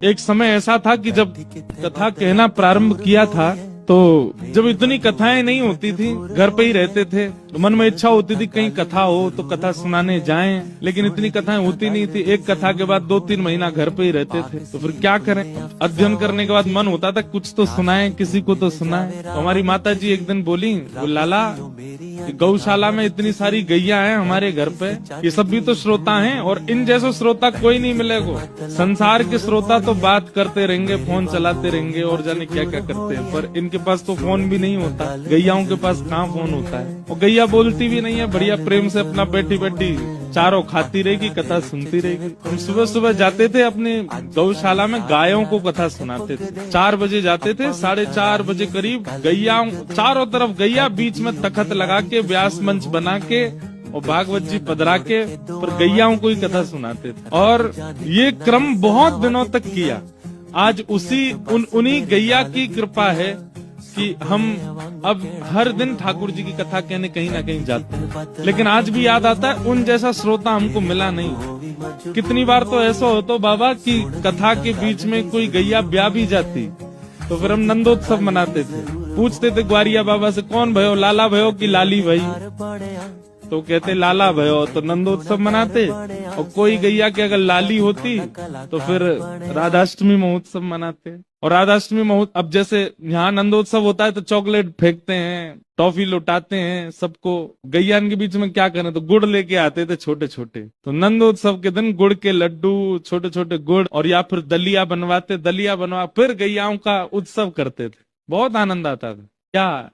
एक समय ऐसा था कि जब कथा कहना प्रारंभ किया था, तो जब इतनी कथाएं नहीं होती थी, घर पे ही रहते थे, तो मन में इच्छा होती थी कहीं कथा हो तो कथा सुनाने जाएं, लेकिन इतनी कथाएं होती नहीं थी। एक कथा के बाद 2-3 महीना घर पे ही रहते थे, तो फिर क्या करें। अध्ययन करने के बाद मन होता था कुछ तो सुनाएं, किसी को तो सुनाएं। तो हमारी माता जी एक दिन बोली, वो लाला, गौशाला में इतनी सारी गैया हैं हमारे घर पे, ये सब भी तो श्रोता हैं, और इन जैसे श्रोता कोई नहीं मिलेगा। संसार के श्रोता तो बात करते रहेंगे, फोन चलाते रहेंगे और जाने क्या क्या करते हैं, पर इनके पास तो फोन भी नहीं होता। गैयाओं के पास कहाँ फोन होता है। और गैया बोलती भी नहीं है, बढ़िया प्रेम से अपना बैठी बैठी चारों खाती रहेगी, कथा सुनती रहेगी। हम सुबह सुबह जाते थे अपने गौशाला में, गायों को कथा सुनाते थे। 4 बजे जाते थे, 4:30 बजे करीब गैया, चारों तरफ गैया, बीच में तखत लगा के, व्यास मंच बना के और भागवत जी पधरा के, पर गैयाओं को ही कथा सुनाते थे। और ये क्रम बहुत दिनों तक किया। आज उन्हीं गैया की कृपा है कि हम अब हर दिन ठाकुर जी की कथा कहने कहीं ना कहीं जाते हैं। लेकिन आज भी याद आता है, उन जैसा श्रोता हमको मिला नहीं। कितनी बार तो ऐसा हो तो बाबा कि कथा के बीच में कोई गैया ब्याह भी जाती, तो फिर हम नंदोत्सव मनाते थे। पूछते थे ग्वारिया बाबा से, कौन भयो, लाला भयो कि लाली भाई? तो कहते लाला भयो, तो नंदोत्सव मनाते। और कोई गैया की अगर लाली होती तो फिर राधाष्टमी महोत्सव मनाते। और राधाष्टमी महोत्सव, अब जैसे यहाँ नंदोत्सव होता है तो चॉकलेट फेंकते हैं, टॉफी लुटाते हैं सबको। गैयान के बीच में क्या करें, तो गुड़ लेके आते थे छोटे छोटे। तो नंदोत्सव के दिन गुड़ के लड्डू, छोटे छोटे गुड़, और या फिर दलिया बनवाते, दलिया बनवा फिर गैयाओं का उत्सव करते थे। बहुत आनंद आता था। क्या